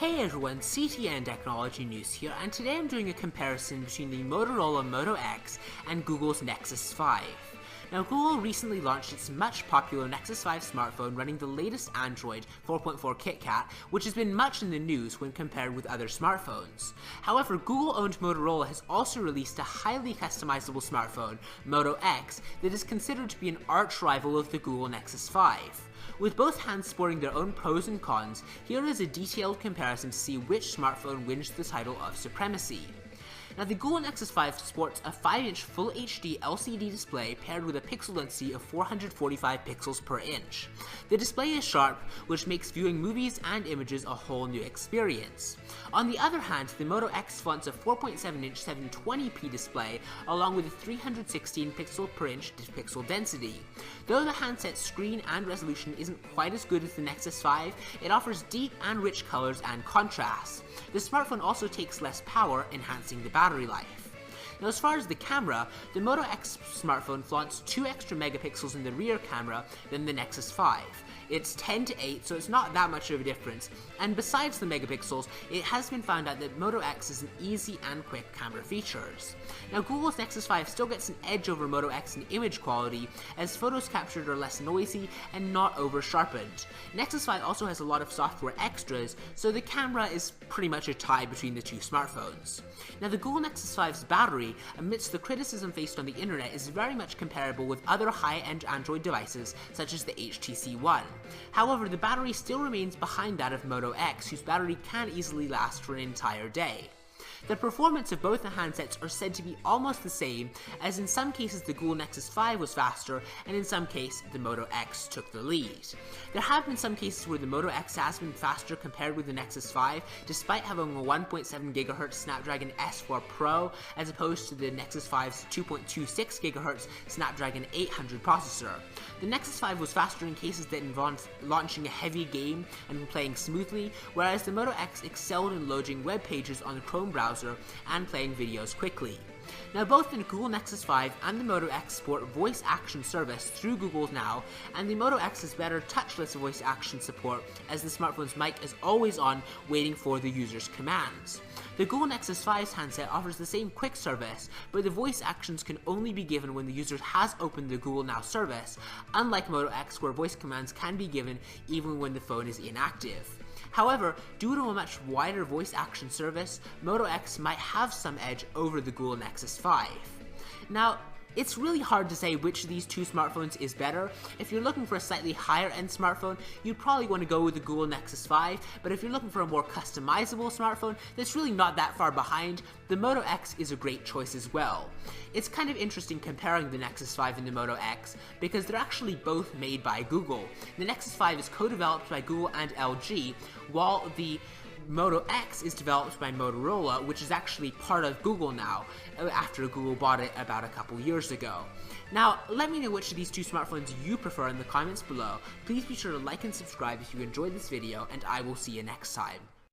Hey everyone, CTNtechnologynews here, and today I'm doing a comparison between the Motorola Moto X and Google's Nexus 5. Now, Google recently launched its much popular Nexus 5 smartphone running the latest Android 4.4 KitKat, which has been much in the news when compared with other smartphones. However, Google-owned Motorola has also released a highly customizable smartphone, Moto X, that is considered to be an arch-rival of the Google Nexus 5. With both hands sporting their own pros and cons, here is a detailed comparison to see which smartphone wins the title of supremacy. Now, the Google Nexus 5 sports a 5-inch Full HD LCD display paired with a pixel density of 445 pixels per inch. The display is sharp, which makes viewing movies and images a whole new experience. On the other hand, the Moto X flaunts a 4.7-inch 720p display along with a 316 pixel per inch pixel density. Though the handset's screen and resolution isn't quite as good as the Nexus 5, it offers deep and rich colors and contrasts. The smartphone also takes less power, enhancing the battery life. Now, as far as the camera, the Moto X smartphone flaunts 2 extra megapixels in the rear camera than the Nexus 5. It's 10 to 8, so it's not that much of a difference, and besides the megapixels, it has been found out that Moto X is an easy and quick camera features. Now, Google's Nexus 5 still gets an edge over Moto X in image quality, as photos captured are less noisy and not over-sharpened. Nexus 5 also has a lot of software extras, so the camera is pretty much a tie between the two smartphones. Now, the Google Nexus 5's battery, amidst the criticism faced on the internet, is very much comparable with other high-end Android devices, such as the HTC One. However, the battery still remains behind that of Moto X, whose battery can easily last for an entire day. The performance of both the handsets are said to be almost the same, as in some cases the Google Nexus 5 was faster, and in some cases the Moto X took the lead. There have been some cases where the Moto X has been faster compared with the Nexus 5, despite having a 1.7 GHz Snapdragon S4 Pro, as opposed to the Nexus 5's 2.26 GHz Snapdragon 800 processor. The Nexus 5 was faster in cases that involved launching a heavy game and playing smoothly, whereas the Moto X excelled in loading web pages on the Chrome browser and playing videos quickly. Now, both the Google Nexus 5 and the Moto X support voice action service through Google Now, and the Moto X has better touchless voice action support, as the smartphone's mic is always on, waiting for the user's commands. The Google Nexus 5's handset offers the same quick service, but the voice actions can only be given when the user has opened the Google Now service, unlike Moto X, where voice commands can be given even when the phone is inactive. However, due to a much wider voice action service, Moto X might have some edge over the Google Nexus 5. Now, it's really hard to say which of these two smartphones is better. If you're looking for a slightly higher end smartphone, you'd probably want to go with the Google Nexus 5, but if you're looking for a more customizable smartphone that's really not that far behind, the Moto X is a great choice as well. It's kind of interesting comparing the Nexus 5 and the Moto X, because they're actually both made by Google. The Nexus 5 is co-developed by Google and LG, while the Moto X is developed by Motorola, which is actually part of Google now, after Google bought it about a couple years ago. Now, let me know which of these two smartphones you prefer in the comments below. Please be sure to like and subscribe if you enjoyed this video, and I will see you next time.